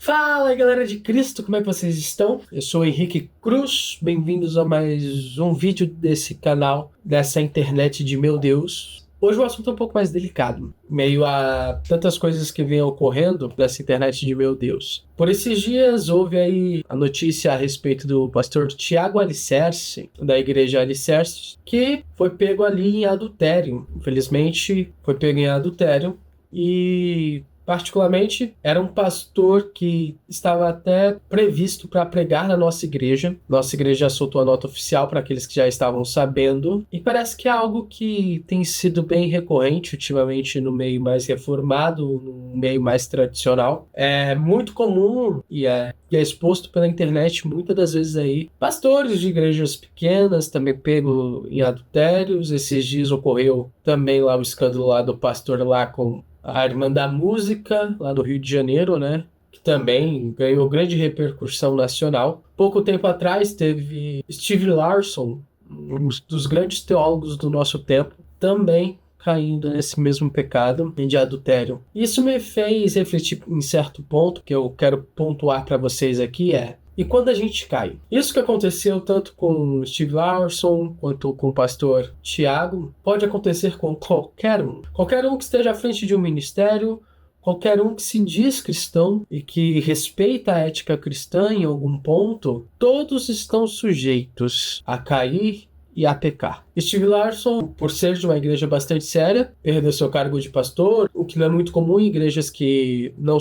Fala aí, galera de Cristo, como é que vocês estão? Eu sou o Henrique Cruz, bem-vindos a mais um vídeo desse canal, dessa internet de meu Deus. Hoje o assunto é um pouco mais delicado, meio a tantas coisas que vêm ocorrendo nessa internet de meu Deus. Por esses dias houve aí a notícia a respeito do pastor Tiago Alicerce, da igreja Alicerce, que foi pego ali em adultério. Infelizmente, foi pego em adultério e... particularmente, era um pastor que estava até previsto para pregar na nossa igreja. Nossa igreja soltou a nota oficial para aqueles que já estavam sabendo. E parece que é algo que tem sido bem recorrente ultimamente no meio mais reformado, no meio mais tradicional. É muito comum e é exposto pela internet muitas das vezes aí. Pastores de igrejas pequenas também pego em adultérios. Esses dias ocorreu também lá o escândalo lá do pastor lá com a Irmã da Música, lá do Rio de Janeiro, né? Que também ganhou grande repercussão nacional. Pouco tempo atrás teve Steve Larson, um dos grandes teólogos do nosso tempo, também caindo nesse mesmo pecado de adultério. Isso me fez refletir em certo ponto, que eu quero pontuar para vocês aqui, e quando a gente cai? Isso que aconteceu tanto com Steve Larson quanto com o pastor Tiago, pode acontecer com qualquer um. Qualquer um que esteja à frente de um ministério, qualquer um que se diz cristão e que respeita a ética cristã em algum ponto, todos estão sujeitos a cair e a pecar. Steve Larson, por ser de uma igreja bastante séria, perdeu seu cargo de pastor, o que não é muito comum em igrejas que não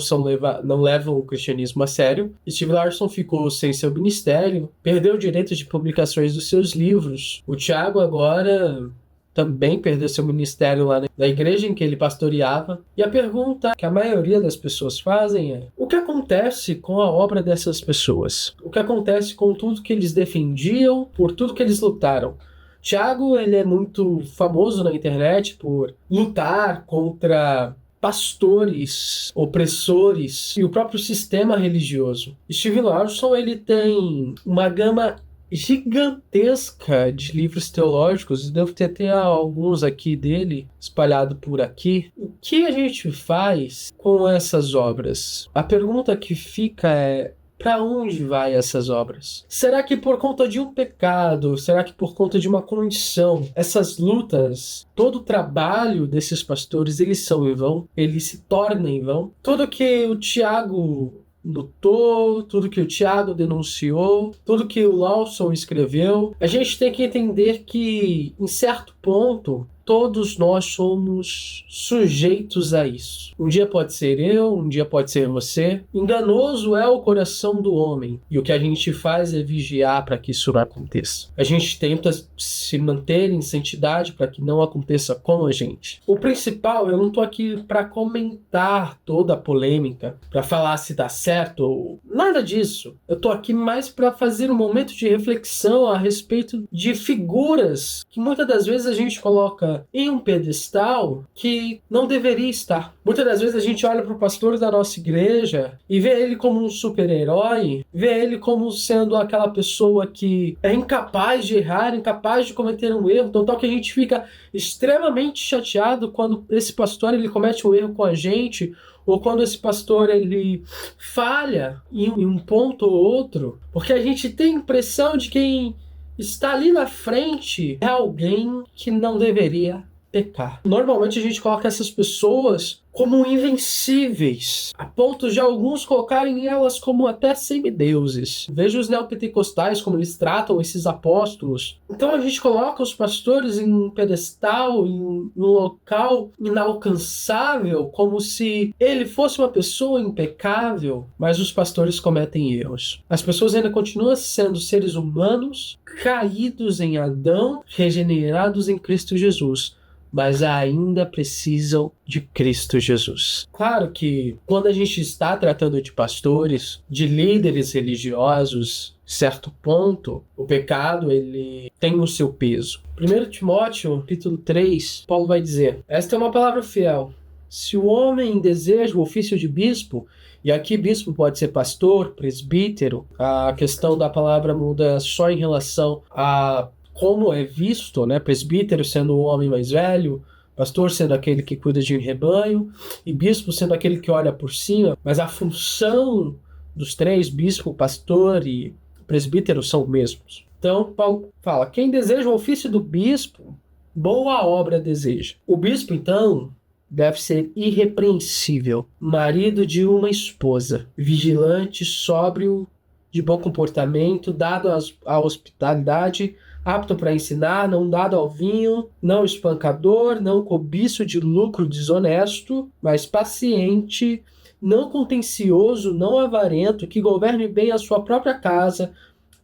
levam o cristianismo a sério. Steve Larson ficou sem seu ministério, perdeu o direito de publicações dos seus livros. O Tiago agora também perdeu seu ministério lá na igreja em que ele pastoreava. E a pergunta que a maioria das pessoas fazem é: o que acontece com a obra dessas pessoas? O que acontece com tudo que eles defendiam, por tudo que eles lutaram? Tiago, ele é muito famoso na internet por lutar contra pastores, opressores e o próprio sistema religioso. Steve Larson, ele tem uma gama gigantesca de livros teológicos, devo ter até alguns aqui dele espalhado por aqui. O que a gente faz com essas obras? A pergunta que fica é: para onde vai essas obras? Será que por conta de um pecado? Será que por conta de uma condição? Essas lutas, todo o trabalho desses pastores, eles são em vão? Eles se tornam em vão? Tudo que o Tiago lutou, tudo que o Tiago denunciou, tudo que o Lawson escreveu, a gente tem que entender que, em certo ponto, todos nós somos sujeitos a isso. Um dia pode ser eu, um dia pode ser você. Enganoso é o coração do homem. E o que a gente faz é vigiar para que isso não aconteça. A gente tenta se manter em santidade para que não aconteça com a gente. O principal, eu não estou aqui para comentar toda a polêmica, para falar se dá certo ou nada disso. Eu estou aqui mais para fazer um momento de reflexão a respeito de figuras que muitas das vezes a gente coloca em um pedestal que não deveria estar. Muitas das vezes a gente olha para o pastor da nossa igreja e vê ele como um super-herói, vê ele como sendo aquela pessoa que é incapaz de errar, incapaz de cometer um erro, então tal que a gente fica extremamente chateado quando esse pastor ele comete um erro com a gente, ou quando esse pastor ele falha em um ponto ou outro, porque a gente tem a impressão de quem está ali na frente é alguém que não deveria pecar. Normalmente a gente coloca essas pessoas como invencíveis, a ponto de alguns colocarem elas como até semideuses. Veja os neopentecostais, como eles tratam esses apóstolos. Então a gente coloca os pastores em um pedestal, em um local inalcançável, como se ele fosse uma pessoa impecável, mas os pastores cometem erros. As pessoas ainda continuam sendo seres humanos, caídos em Adão, regenerados em Cristo Jesus, mas ainda precisam de Cristo Jesus. Claro que quando a gente está tratando de pastores, de líderes religiosos, certo ponto, o pecado ele tem o seu peso. 1 Timóteo, capítulo 3, Paulo vai dizer: esta é uma palavra fiel. Se o homem deseja o ofício de bispo, e aqui bispo pode ser pastor, presbítero, a questão da palavra muda só em relação a como é visto, né? Presbítero sendo o homem mais velho, pastor sendo aquele que cuida de um rebanho, e bispo sendo aquele que olha por cima, mas a função dos três, bispo, pastor e presbítero, são os mesmos. Então, Paulo fala, quem deseja o ofício do bispo, boa obra deseja. O bispo, então, deve ser irrepreensível, marido de uma esposa, vigilante, sóbrio, de bom comportamento, dado à hospitalidade, apto para ensinar, não dado ao vinho, não espancador, não cobiço de lucro desonesto, mas paciente, não contencioso, não avarento, que governe bem a sua própria casa,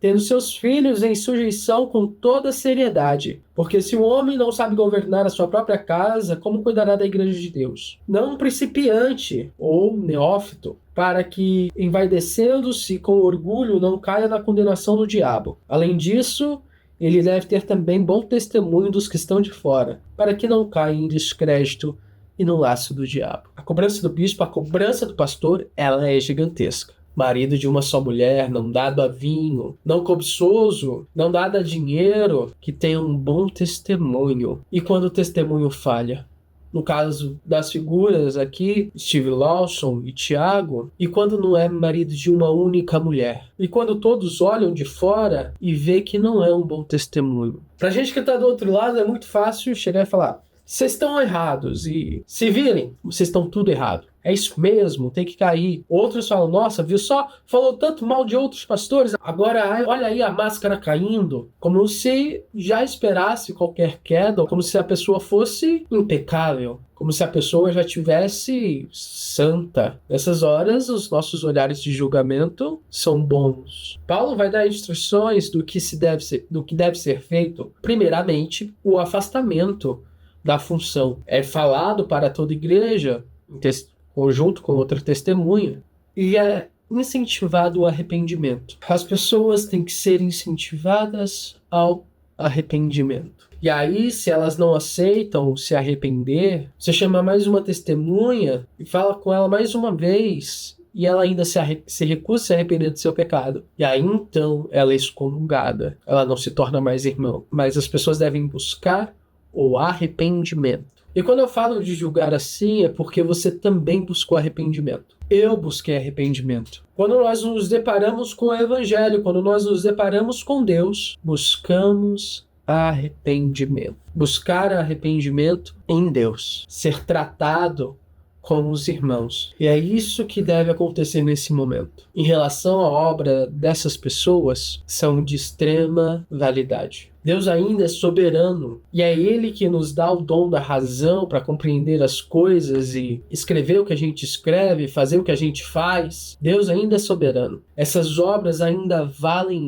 tendo seus filhos em sujeição com toda seriedade. Porque se o homem não sabe governar a sua própria casa, como cuidará da igreja de Deus? Não um principiante ou neófito, para que, envaidecendo-se com orgulho, não caia na condenação do diabo. Além disso, ele deve ter também bom testemunho dos que estão de fora, para que não caia em descrédito e no laço do diabo. A cobrança do bispo, a cobrança do pastor, ela é gigantesca. Marido de uma só mulher, não dado a vinho, não cobiçoso, não dado a dinheiro, que tenha um bom testemunho. E quando o testemunho falha? No caso das figuras aqui, Steve Lawson e Tiago, e quando não é marido de uma única mulher? E quando todos olham de fora e vê que não é um bom testemunho? Pra gente que tá do outro lado, é muito fácil chegar e falar, vocês estão errados e se virem, vocês estão tudo errado. É isso mesmo, tem que cair. Outros falam, nossa, viu só? Falou tanto mal de outros pastores, agora olha aí a máscara caindo. Como se já esperasse qualquer queda, como se a pessoa fosse impecável. Como se a pessoa já tivesse santa. Nessas horas, os nossos olhares de julgamento são bons. Paulo vai dar instruções do que deve ser feito. Primeiramente, o afastamento da função. É falado para toda igreja, conjunto com outra testemunha, e é incentivado o arrependimento. As pessoas têm que ser incentivadas ao arrependimento. E aí, se elas não aceitam se arrepender, você chama mais uma testemunha e fala com ela mais uma vez, e ela ainda se recusa a se arrepender do seu pecado. E aí, então, ela é excomungada. Ela não se torna mais irmão. Mas as pessoas devem buscar o arrependimento. E quando eu falo de julgar assim, é porque você também buscou arrependimento. Eu busquei arrependimento. Quando nós nos deparamos com o Evangelho, quando nós nos deparamos com Deus, buscamos arrependimento. Buscar arrependimento em Deus. Ser tratado como os irmãos. E é isso que deve acontecer nesse momento. Em relação à obra dessas pessoas, são de extrema validade. Deus ainda é soberano e é Ele que nos dá o dom da razão para compreender as coisas e escrever o que a gente escreve, fazer o que a gente faz. Deus ainda é soberano. Essas obras ainda valem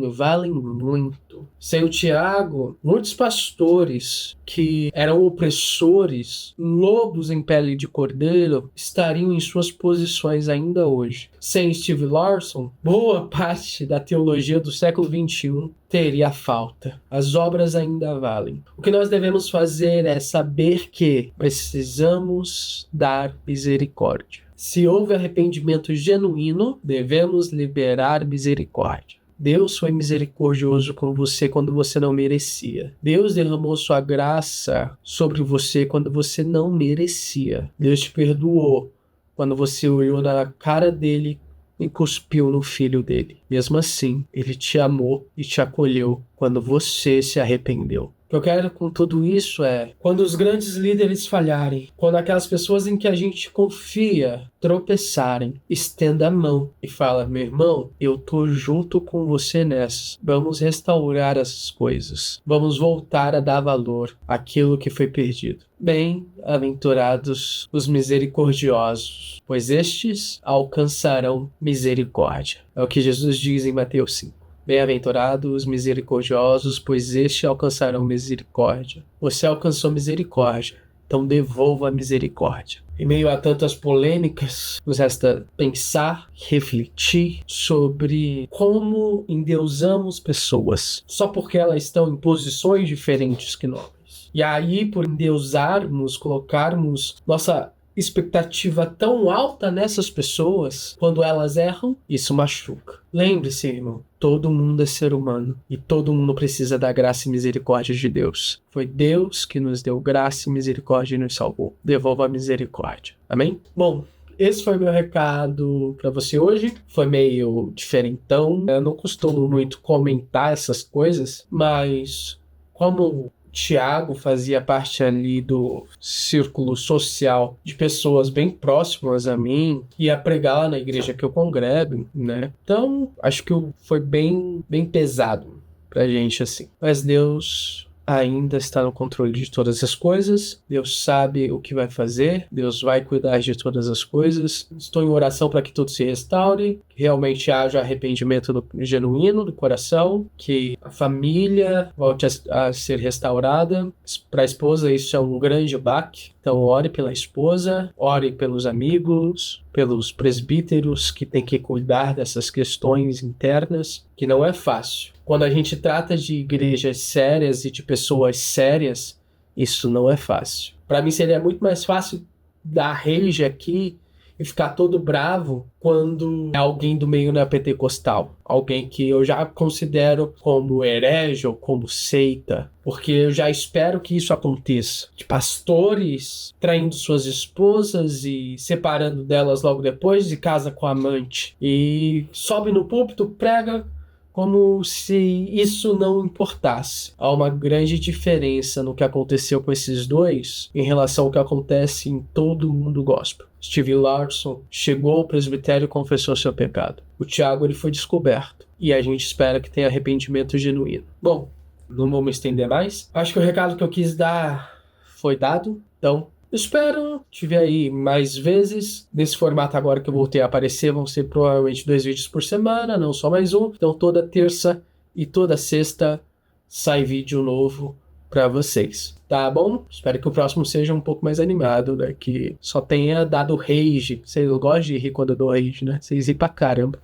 muito. Sem o Tiago, muitos pastores que eram opressores, lobos em pele de cordeiro, estariam em suas posições ainda hoje. Sem Steve Lawson, boa parte da teologia do século XXI teria falta. As obras ainda valem. O que nós devemos fazer é saber que precisamos dar misericórdia. Se houve arrependimento genuíno, devemos liberar misericórdia. Deus foi misericordioso com você quando você não merecia. Deus derramou sua graça sobre você quando você não merecia. Deus te perdoou quando você olhou na cara dele e cuspiu no filho dele. Mesmo assim, ele te amou e te acolheu quando você se arrependeu. O que eu quero com tudo isso é, quando os grandes líderes falharem, quando aquelas pessoas em que a gente confia tropeçarem, estenda a mão e fala, meu irmão, eu tô junto com você nessa. Vamos restaurar essas coisas. Vamos voltar a dar valor àquilo que foi perdido. Bem-aventurados os misericordiosos, pois estes alcançarão misericórdia. É o que Jesus diz em Mateus 5. Bem-aventurados os misericordiosos, pois estes alcançarão misericórdia. Você alcançou misericórdia, então devolva a misericórdia. Em meio a tantas polêmicas, nos resta pensar, refletir sobre como endeusamos pessoas, só porque elas estão em posições diferentes que nós. E aí, por endeusarmos, colocarmos nossa expectativa tão alta nessas pessoas, quando elas erram, isso machuca. Lembre-se, irmão, todo mundo é ser humano e todo mundo precisa da graça e misericórdia de Deus. Foi Deus que nos deu graça e misericórdia e nos salvou. Devolva a misericórdia. Amém? Bom, esse foi meu recado para você hoje. Foi meio diferentão. Eu não costumo muito comentar essas coisas, mas como o Thiago fazia parte ali do círculo social de pessoas bem próximas a mim, ia pregar lá na igreja que eu congrego, né? Então, acho que foi bem pesado pra gente assim. Mas Deus ainda está no controle de todas as coisas. Deus sabe o que vai fazer. Deus vai cuidar de todas as coisas. Estou em oração para que tudo se restaure, que realmente haja arrependimento genuíno do coração, que a família volte a ser restaurada. Para a esposa isso é um grande baque. Então ore pela esposa, ore pelos amigos, pelos presbíteros que têm que cuidar dessas questões internas, que não é fácil. Quando a gente trata de igrejas sérias e de pessoas sérias, isso não é fácil. Para mim seria muito mais fácil dar rage aqui e ficar todo bravo quando é alguém do meio neopentecostal. Alguém que eu já considero como herege ou como seita. Porque eu já espero que isso aconteça. De pastores traindo suas esposas e separando delas logo depois e casa com a amante. E sobe no púlpito, prega como se isso não importasse. Há uma grande diferença no que aconteceu com esses dois em relação ao que acontece em todo o mundo gospel. Steve Larson chegou ao presbitério e confessou seu pecado. O Thiago ele foi descoberto. E a gente espera que tenha arrependimento genuíno. Bom, não vou me estender mais. Acho que o recado que eu quis dar foi dado. Então, espero te ver aí mais vezes. Nesse formato agora que eu voltei a aparecer, vão ser provavelmente 2 vídeos por semana, não só mais um. Então toda terça e toda sexta sai vídeo novo para vocês, tá bom? Espero que o próximo seja um pouco mais animado, né? Que só tenha dado rage. Vocês gostam de rir quando eu dou rage, né? Vocês ri pra caramba.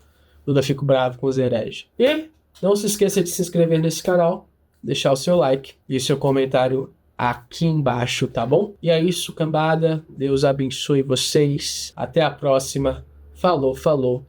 Eu fico bravo com os hereges. E não se esqueça de se inscrever nesse canal, deixar o seu like e seu comentário aqui embaixo, tá bom? E é isso, cambada. Deus abençoe vocês. Até a próxima. Falou e falou.